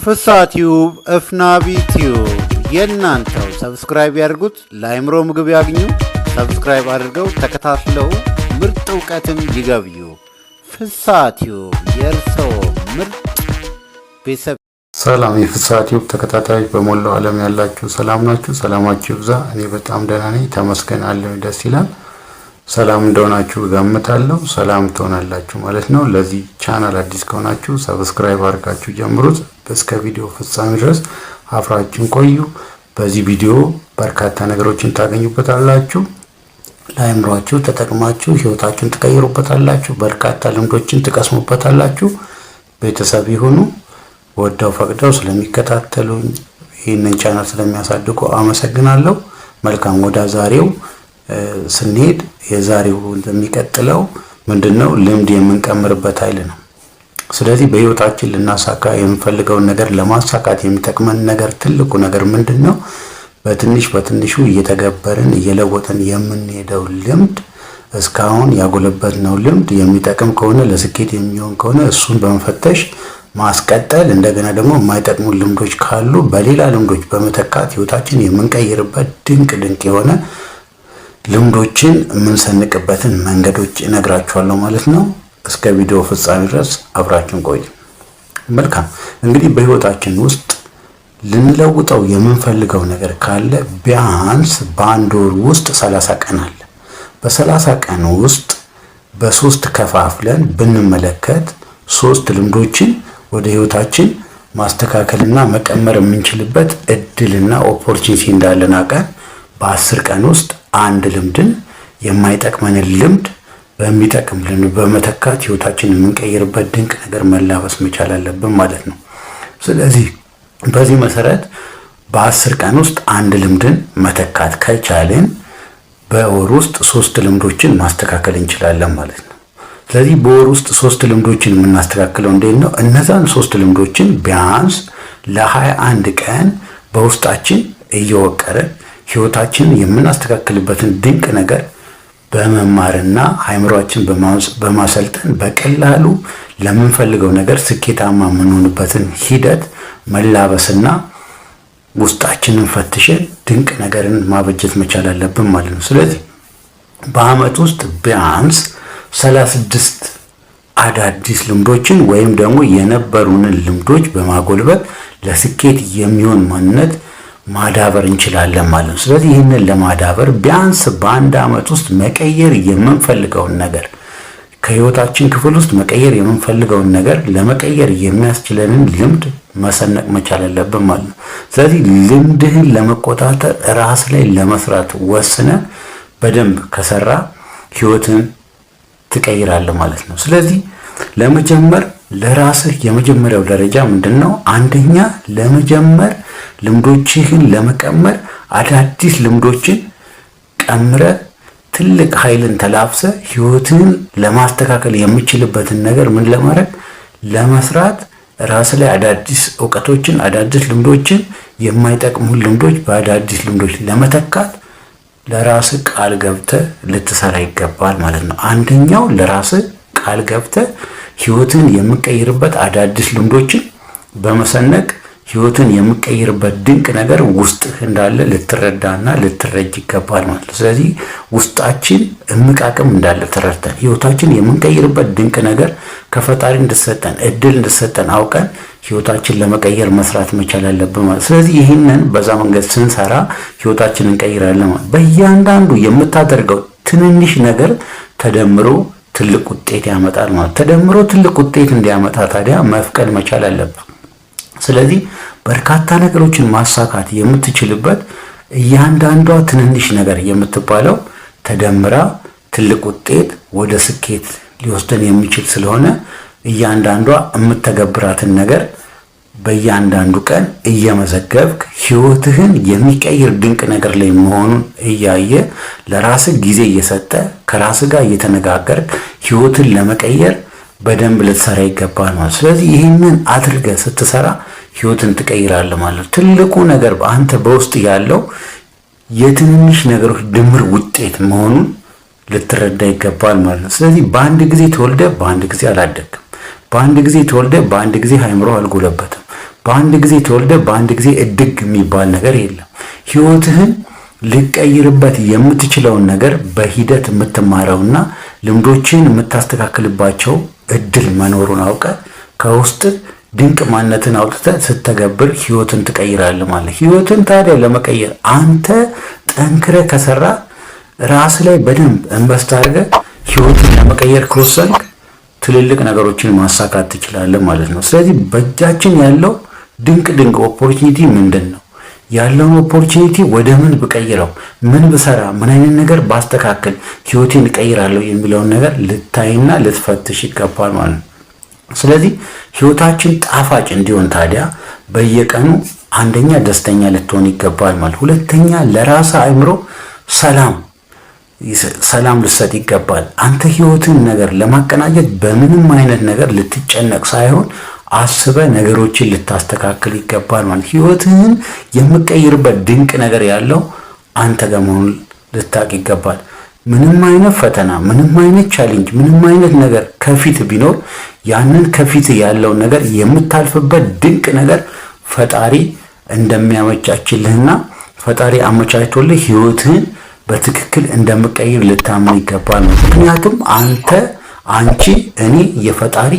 ፍሳቲዩብ እፍናቢ ቲዩብ የናንተው ሰብስክራይብ ያድርጉት። ለአይምሮ ምግብ ያግኙ። ሰብስክራይብ አድርገው ተከታትለው ምርጥ ዕውቀትን ይገብዩ። ፍሳቲዩብ የርሰው ምርጥ ቤተሰብ። ሰላም የፍሳቲዩብ ተከታታዮች በሞላው ዓለም ያላችሁ ሰላም ናችሁ? ሰላማችሁ ይብዛ። እኔ በጣም ደህና ነኝ፣ ተመስገን አለኝ። ደስ ይላል። ሰላም እንደሆናችሁ ገምታለሁ። ሰላም ትሆናላችሁ ማለት ነው። ለዚህ ቻናል አዲስ ከሆናችሁ ሰብስክራይብ አድርጋችሁ ጀምሩት። እስከ ቪዲዮ ፍጻሜ ድረስ አብራችሁን ቆዩ። በዚህ ቪዲዮ በርካታ ነገሮችን ታገኙበታላችሁ። ለአእምሯችሁ ተጠቅማችሁ ህይወታችሁን ትቀይሩበታላችሁ። በርካታ ልምዶችን ትቀስሙበታላችሁ። ቤተሰብ ይሁኑ። ወደው ፈቅደው ስለሚከታተሉኝ ይህንን ቻናል ስለሚያሳድጉ አመሰግናለሁ። መልካም ወደ ዛሬው ስንሄድ የዛሬው እንደሚቀጥለው ምንድነው? ልምድ የምንቀምርበት ኃይል ነው። ስለዚህ በህይወታችን ልናሳካ የምንፈልገውን ነገር ለማሳካት የሚጠቅመን ነገር ትልቁ ነገር ምንድነው? በትንሽ በትንሹ እየተገበርን እየለወጥን የምንሄደው ልምድ እስካሁን ያጎለበትነው ልምድ የሚጠቅም ከሆነ ለስኬት የሚሆን ከሆነ እሱን በመፈተሽ ማስቀጠል፣ እንደገና ደግሞ የማይጠቅሙ ልምዶች ካሉ በሌላ ልምዶች በመተካት ህይወታችን የምንቀይርበት ድንቅ የሆነ ልምዶችን የምንሰንቅበትን መንገዶች እነግራችኋለሁ ማለት ነው። እስከ ቪዲዮ ፍጻሜ ድረስ አብራችሁን ቆዩ። መልካም እንግዲህ በህይወታችን ውስጥ ልንለውጠው የምንፈልገው ነገር ካለ ቢያንስ በአንድ ወር ውስጥ 30 ቀን አለ። በ30 ቀን ውስጥ በሶስት ከፋፍለን ብንመለከት 3 ልምዶችን ወደ ህይወታችን ማስተካከልና መቀመር የምንችልበት እድልና ኦፖርቹኒቲ እንዳለን አውቀን በ10 ቀን ውስጥ አንድ ልምድን የማይጠቅመንን ልምድ በሚጠቅም ልምድ በመተካት ህይወታችንን የምንቀይርበት ድንቅ ነገር መላበስ መቻል አለብን ማለት ነው። ስለዚህ በዚህ መሰረት በ10 ቀን ውስጥ አንድ ልምድን መተካት ከቻልን በወር ውስጥ 3 ልምዶችን ማስተካከል እንችላለን ማለት ነው። ስለዚህ በወር ውስጥ 3 ልምዶችን የምናስተካክለው እንዴት ነው? እነዛን 3 ልምዶችን ቢያንስ ለ21 ቀን በውስጣችን እየወቀረን ህይወታችንን የምናስተካክልበትን ድንቅ ነገር በመማርና አእምሮአችን በማሰልጠን በቀላሉ ለምንፈልገው ነገር ስኬታማ የምንሆንበትን ሂደት መላበስና ውስጣችንን ፈትሸን ድንቅ ነገርን ማበጀት መቻል አለብን ማለት ነው። ስለዚህ በአመት ውስጥ ቢያንስ 36 አዳዲስ ልምዶችን ወይም ደግሞ የነበሩንን ልምዶች በማጎልበት ለስኬት የሚሆን ማንነት ማዳበር እንችላለን ማለት ነው። ስለዚህ ይህንን ለማዳበር ቢያንስ በአንድ አመት ውስጥ መቀየር የምንፈልገውን ነገር ከህይወታችን ክፍል ውስጥ መቀየር የምንፈልገውን ነገር ለመቀየር የሚያስችለንን ልምድ መሰነቅ መቻል አለብን ማለት ነው። ስለዚህ ልምድህን ለመቆጣጠር ራስ ላይ ለመስራት ወስነ በደንብ ከሰራ ህይወትን ትቀይራለህ ማለት ነው። ስለዚህ ለመጀመር ለራስህ የመጀመሪያው ደረጃ ምንድነው? አንደኛ ለመጀመር ልምዶችህን ለመቀመር አዳዲስ ልምዶችን ቀምረ ትልቅ ኃይልን ተላብሰ ህይወትህን ለማስተካከል የሚችልበትን ነገር ምን ለማድረግ ለመስራት ራስ ላይ አዳዲስ ዕውቀቶችን አዳዲስ ልምዶችን የማይጠቅሙ ልምዶች በአዳዲስ ልምዶች ለመተካት ለራስ ቃል ገብተ ልትሰራ ይገባል ማለት ነው። አንደኛው ለራስ ቃል ገብተ ህይወትን የምትቀይርበት አዳዲስ ልምዶችን በመሰነቅ ህይወትን የምትቀይርበት ድንቅ ነገር ውስጥ እንዳለ ልትረዳና ልትረጅ ይገባል ማለት ነው። ስለዚህ ውስጣችን እምቃቅም እንዳለ ተረድተን ህይወታችን የምንቀይርበት ድንቅ ነገር ከፈጣሪ እንድሰጠን እድል እንድሰጠን አውቀን ህይወታችን ለመቀየር መስራት መቻል አለብን ማለት። ስለዚህ ይህንን በዛ መንገድ ስንሰራ ህይወታችንን እንቀይራለን ማለት። በእያንዳንዱ የምታደርገው ትንንሽ ነገር ተደምሮ ትልቅ ውጤት ያመጣል ማለት። ተደምሮ ትልቅ ውጤት እንዲያመጣ ታዲያ መፍቀድ መቻል አለብን። ስለዚህ በርካታ ነገሮችን ማሳካት የምትችልበት እያንዳንዷ ትንንሽ ነገር የምትባለው ተደምራ ትልቅ ውጤት ወደ ስኬት ሊወስደን የሚችል ስለሆነ እያንዳንዷ የምትተገብራትን ነገር በእያንዳንዱ ቀን እየመዘገብክ ህይወትህን የሚቀይር ድንቅ ነገር ላይ መሆኑን እያየ ለራስህ ጊዜ እየሰጠ ከራስህ ጋር እየተነጋገርክ ህይወትን ለመቀየር በደንብ ልትሰራ ይገባል ማለት። ስለዚህ ይህንን አድርገህ ስትሰራ ህይወትን ትቀይራለህ ማለት። ትልቁ ነገር በአንተ በውስጥ ያለው የትንንሽ ነገሮች ድምር ውጤት መሆኑን ልትረዳ ይገባል ማለት ነው። ስለዚህ በአንድ ጊዜ ተወልደ በአንድ ጊዜ አላደግም። በአንድ ጊዜ ተወልደ በአንድ ጊዜ አእምሮ አልጎለበትም። በአንድ ጊዜ ተወልደ በአንድ ጊዜ እድግ የሚባል ነገር የለም። ህይወትህን ልቀይርበት የምትችለውን ነገር በሂደት የምትማረውና ልምዶችን የምታስተካክልባቸው እድል መኖሩን አውቀ ከውስጥ ድንቅ ማንነትን አውጥተህ ስትተገብር ህይወትን ትቀይራለህ ማለት። ህይወትን ታዲያ ለመቀየር አንተ ጠንክረህ ከሰራ ራስ ላይ በደንብ ኢንቨስት አድርገህ ህይወትን ለመቀየር ከወሰንክ ትልልቅ ነገሮችን ማሳካት ትችላለህ ማለት ነው። ስለዚህ በእጃችን ያለው ድንቅ ኦፖርቹኒቲ ምንድን ነው? ያለውን ኦፖርቹኒቲ ወደ ምን ብቀይረው፣ ምን ብሰራ፣ ምን አይነት ነገር ባስተካክል ህይወቴን እቀይራለሁ የሚለውን ነገር ልታይና ልትፈትሽ ይገባል ማለት ነው። ስለዚህ ህይወታችን ጣፋጭ እንዲሆን ታዲያ በየቀኑ አንደኛ ደስተኛ ልትሆን ይገባል ማለት፣ ሁለተኛ ለራስ አእምሮ ሰላም ልትሰጥ ይገባል። አንተ ህይወትን ነገር ለማቀናጀት በምንም አይነት ነገር ልትጨነቅ ሳይሆን አስበ ነገሮችን ልታስተካክል ይገባል ማለት። ህይወትህን የምትቀይርበት ድንቅ ነገር ያለው አንተ ጋር መሆኑን ልታቅ ይገባል። ምንም አይነት ፈተና፣ ምንም አይነት ቻሌንጅ፣ ምንም አይነት ነገር ከፊት ቢኖር ያንን ከፊት ያለው ነገር የምታልፍበት ድንቅ ነገር ፈጣሪ እንደሚያመቻችልህና ፈጣሪ አመቻችቶልህ ህይወትህን በትክክል እንደምቀይር ልታምን ይገባል። ምክንያቱም አንቺ፣ እኔ የፈጣሪ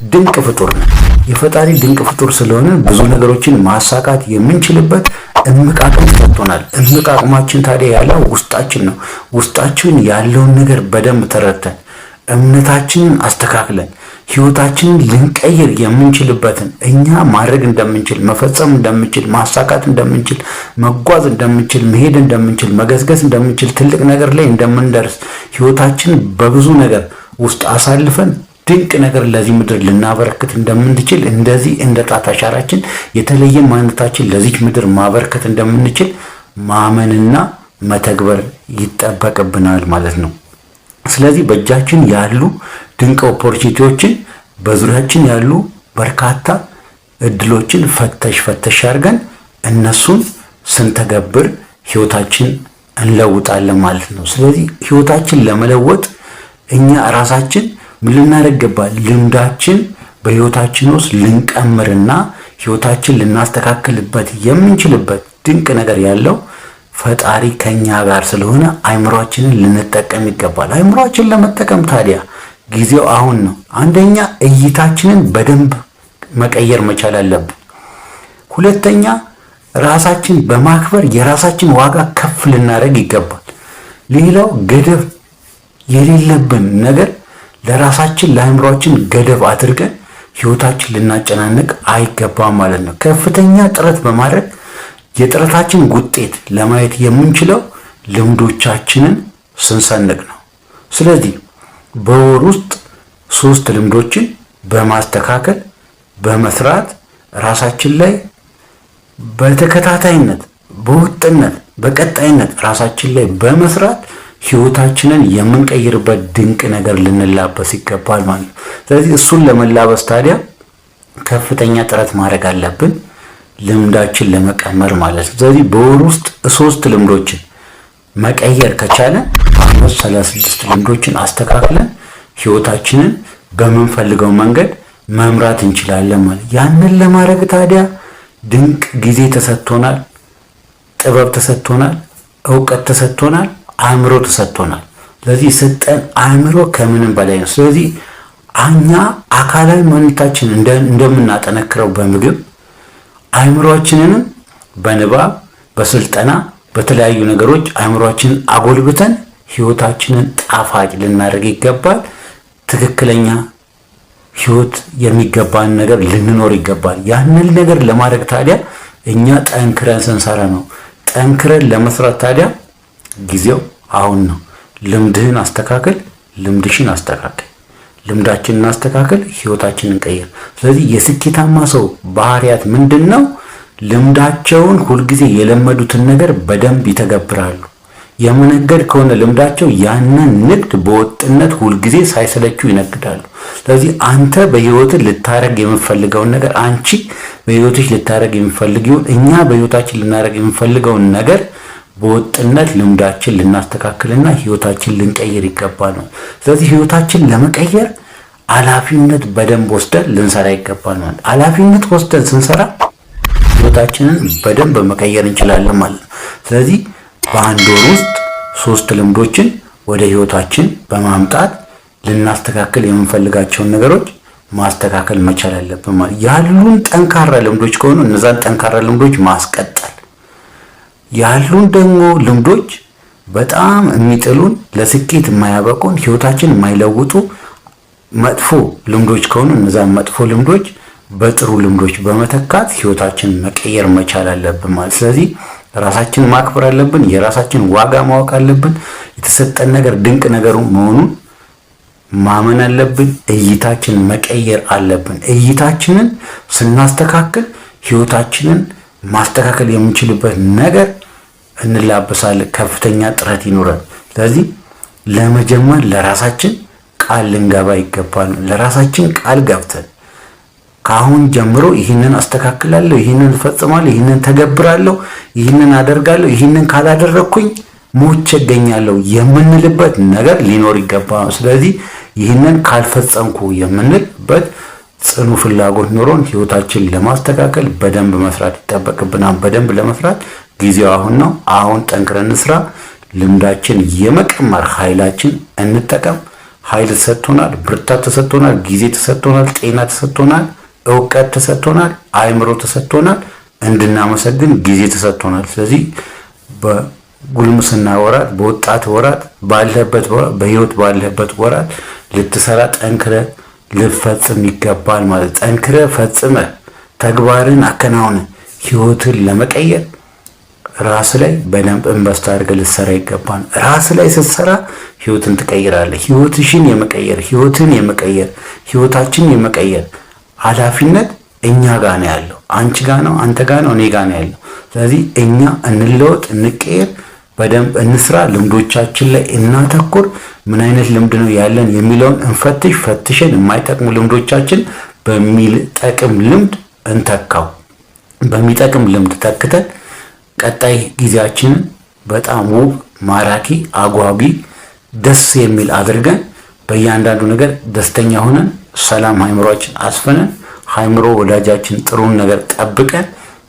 ድንቅ ፍጡር ነን። የፈጣሪ ድንቅ ፍጡር ስለሆነ ብዙ ነገሮችን ማሳካት የምንችልበት እምቅ አቅም ተሰጥቶናል። እምቅ አቅማችን ታዲያ ያለው ውስጣችን ነው። ውስጣችን ያለውን ነገር በደንብ ተረድተን እምነታችንን አስተካክለን ህይወታችንን ልንቀይር የምንችልበትን እኛ ማድረግ እንደምንችል፣ መፈጸም እንደምንችል፣ ማሳካት እንደምንችል፣ መጓዝ እንደምንችል፣ መሄድ እንደምንችል፣ መገስገስ እንደምንችል፣ ትልቅ ነገር ላይ እንደምንደርስ ህይወታችን በብዙ ነገር ውስጥ አሳልፈን ድንቅ ነገር ለዚህ ምድር ልናበረክት እንደምንችል፣ እንደዚህ እንደ ጣት አሻራችን የተለየ ማንነታችን ለዚህ ምድር ማበረከት እንደምንችል ማመንና መተግበር ይጠበቅብናል ማለት ነው። ስለዚህ በእጃችን ያሉ ድንቅ ኦፖርቹኒቲዎችን፣ በዙሪያችን ያሉ በርካታ እድሎችን ፈተሽ አድርገን እነሱን ስንተገብር ህይወታችን እንለውጣለን ማለት ነው። ስለዚህ ህይወታችን ለመለወጥ እኛ ራሳችን ምን ልናደርግ ይገባል? ልምዳችን በህይወታችን ውስጥ ልንቀምርና ህይወታችን ልናስተካክልበት የምንችልበት ድንቅ ነገር ያለው ፈጣሪ ከኛ ጋር ስለሆነ አእምሯችንን ልንጠቀም ይገባል። አእምሯችንን ለመጠቀም ታዲያ ጊዜው አሁን ነው። አንደኛ እይታችንን በደንብ መቀየር መቻል አለብን። ሁለተኛ ራሳችን በማክበር የራሳችን ዋጋ ከፍ ልናደርግ ይገባል። ሌላው ገደብ የሌለብን ነገር ለራሳችን ለአእምሯችን ገደብ አድርገን ህይወታችን ልናጨናንቅ አይገባም ማለት ነው። ከፍተኛ ጥረት በማድረግ የጥረታችን ውጤት ለማየት የምንችለው ልምዶቻችንን ስንሰንቅ ነው። ስለዚህ በወር ውስጥ 3 ልምዶችን በማስተካከል በመስራት ራሳችን ላይ በተከታታይነት፣ በወጥነት፣ በቀጣይነት ራሳችን ላይ በመስራት ህይወታችንን የምንቀይርበት ድንቅ ነገር ልንላበስ ይገባል ማለት ነው። ስለዚህ እሱን ለመላበስ ታዲያ ከፍተኛ ጥረት ማድረግ አለብን፣ ልምዳችን ለመቀመር ማለት ነው። ስለዚህ በወር ውስጥ 3 ልምዶችን መቀየር ከቻለን 36 ልምዶችን አስተካክለን ህይወታችንን በምንፈልገው መንገድ መምራት እንችላለን ማለት። ያንን ለማድረግ ታዲያ ድንቅ ጊዜ ተሰጥቶናል፣ ጥበብ ተሰጥቶናል፣ እውቀት ተሰጥቶናል፣ አእምሮ ተሰጥቶናል። ስለዚህ ሰጠን አእምሮ ከምንም በላይ ነው። ስለዚህ እኛ አካላዊ ማንነታችን እንደምናጠነክረው በምግብ አእምሮአችንንም በንባብ በስልጠና በተለያዩ ነገሮች አእምሮአችንን አጎልብተን ህይወታችንን ጣፋጭ ልናደርግ ይገባል። ትክክለኛ ህይወት የሚገባን ነገር ልንኖር ይገባል። ያንን ነገር ለማድረግ ታዲያ እኛ ጠንክረን ስንሰራ ነው። ጠንክረን ለመስራት ታዲያ ጊዜው አሁን ነው። ልምድህን አስተካክል፣ ልምድሽን አስተካክል፣ ልምዳችንን አስተካክል፣ ህይወታችንን ቀይር። ስለዚህ የስኬታማ ሰው ባህሪያት ምንድነው? ልምዳቸውን ሁልጊዜ የለመዱትን ነገር በደንብ ይተገብራሉ። የመነገድ ከሆነ ልምዳቸው ያንን ንግድ በወጥነት ሁልጊዜ ሳይሰለቹ ይነግዳሉ። ስለዚህ አንተ በህይወትህ ልታረግ የምፈልገውን ነገር፣ አንቺ በህይወትሽ ልታረግ የምፈልጊውን፣ እኛ በህይወታችን ልናረግ የምፈልገውን ነገር በወጥነት ልምዳችን ልናስተካክልና ህይወታችን ልንቀይር ይገባል ነው። ስለዚህ ህይወታችን ለመቀየር ኃላፊነት በደንብ ወስደን ልንሰራ ይገባል ማለት። ኃላፊነት ወስደን ስንሰራ ህይወታችንን በደንብ መቀየር እንችላለን ማለት ነው። ስለዚህ በአንድ ወር ውስጥ 3 ልምዶችን ወደ ህይወታችን በማምጣት ልናስተካክል የምንፈልጋቸውን ነገሮች ማስተካከል መቻል አለብን ማለት ያሉን ጠንካራ ልምዶች ከሆኑ እነዛን ጠንካራ ልምዶች ማስቀጠል፣ ያሉን ደግሞ ልምዶች በጣም የሚጥሉን ለስኬት የማያበቁን ህይወታችን የማይለውጡ መጥፎ ልምዶች ከሆኑ እነዛን መጥፎ ልምዶች በጥሩ ልምዶች በመተካት ህይወታችን መቀየር መቻል አለብን ማለት። ስለዚህ ራሳችንን ማክበር አለብን። የራሳችን ዋጋ ማወቅ አለብን። የተሰጠን ነገር ድንቅ ነገር መሆኑን ማመን አለብን። እይታችንን መቀየር አለብን። እይታችንን ስናስተካክል ህይወታችንን ማስተካከል የምንችልበት ነገር እንላበሳለን። ከፍተኛ ጥረት ይኖራል። ስለዚህ ለመጀመር ለራሳችን ቃል ልንገባ ይገባል። ለራሳችን ቃል ገብተን ከአሁን ጀምሮ ይህንን አስተካክላለሁ፣ ይህንን እፈጽማለሁ፣ ይህንን ተገብራለሁ፣ ይህንን አደርጋለሁ፣ ይህንን ካላደረኩኝ ሞቼ እገኛለሁ የምንልበት ነገር ሊኖር ይገባል። ስለዚህ ይህንን ካልፈጸምኩ የምንልበት ጽኑ ፍላጎት ኖሮን ህይወታችን ለማስተካከል በደንብ መስራት ይጠበቅብናል። በደንብ ለመስራት ጊዜው አሁን ነው። አሁን ጠንክረን እንስራ። ልምዳችን የመቀመር ኃይላችን እንጠቀም። ኃይል ተሰጥቶናል፣ ብርታት ተሰጥቶናል፣ ጊዜ ተሰጥቶናል፣ ጤና ተሰጥቶናል፣ እውቀት ተሰጥቶናል፣ አእምሮ ተሰጥቶናል፣ እንድናመሰግን ጊዜ ተሰጥቶናል። ስለዚህ በጉልምስና ወራት፣ በወጣት ወራት ባለበት በህይወት ባለበት ወራት ልትሰራ ጠንክረ ልፈጽም ይገባል ማለት። ጠንክረ ፈጽመ ተግባርን አከናውነ ህይወትን ለመቀየር ራስ ላይ በደንብ ኢንቨስት አድርገህ ልትሰራ ይገባል። ራስ ላይ ስትሰራ ህይወትን ትቀይራለህ። ህይወትሽን የመቀየር ህይወትን የመቀየር ህይወታችንን የመቀየር ኃላፊነት እኛ ጋር ነው ያለው። አንቺ ጋር ነው፣ አንተ ጋር ነው፣ እኔ ጋር ነው ያለው። ስለዚህ እኛ እንለወጥ፣ እንቀየር፣ በደንብ እንስራ፣ ልምዶቻችን ላይ እናተኩር። ምን አይነት ልምድ ነው ያለን የሚለውን እንፈትሽ። ፈትሸን የማይጠቅሙ ልምዶቻችን በሚጠቅም ልምድ እንተካው። በሚጠቅም ልምድ ተክተን ቀጣይ ጊዜያችንን በጣም ውብ፣ ማራኪ፣ አጓጊ፣ ደስ የሚል አድርገን በእያንዳንዱ ነገር ደስተኛ ሆነን ሰላም ሃይምሮአችን አስፈነን ሃይምሮ ወዳጃችን ጥሩን ነገር ጠብቀን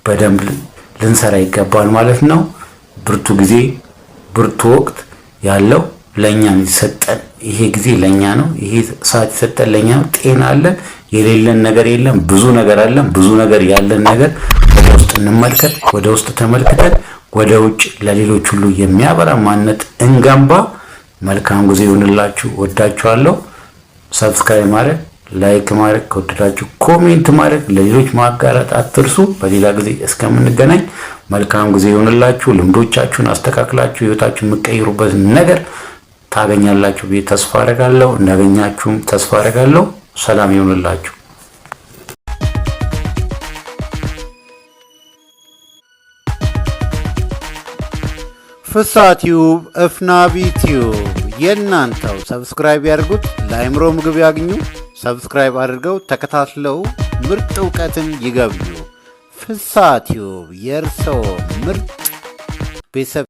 በደንብ ልንሰራ ይገባል ማለት ነው። ብርቱ ጊዜ ብርቱ ወቅት ያለው ለኛ የተሰጠን ይሄ ጊዜ ለኛ ነው። ይሄ ሰዓት የተሰጠን ለኛ ነው። ጤና አለን፣ የሌለን ነገር የለም። ብዙ ነገር አለን። ብዙ ነገር ያለን ነገር ወደ ውስጥ እንመልከት። ወደ ውስጥ ተመልክተን ወደ ውጭ ለሌሎች ሁሉ የሚያበራ ማንነት እንገንባ። መልካም ጊዜ ይሁንላችሁ። ወዳችኋለሁ። ሰብስክራይብ ማድረግ፣ ላይክ ማድረግ፣ ከወደዳችሁ ኮሜንት ማድረግ፣ ለሌሎች ማጋራት አትርሱ። በሌላ ጊዜ እስከምንገናኝ መልካም ጊዜ ይሁንላችሁ። ልምዶቻችሁን አስተካክላችሁ ህይወታችሁን የምትቀይሩበት ነገር ታገኛላችሁ ብዬ ተስፋ አደርጋለሁ። እንዳገኛችሁም ተስፋ አደርጋለሁ። ሰላም ይሁንላችሁ። ፍስሐ ቲዩብ፣ እፍናቢ ቲዩብ የእናንተው። ሰብስክራይብ ያድርጉት። ለአእምሮ ምግብ ያግኙ። ሰብስክራይብ አድርገው ተከታትለው ምርጥ እውቀትን ይገብዩ። ፍስሐ ቲዩብ የእርስዎ ምርጥ ቤተሰብ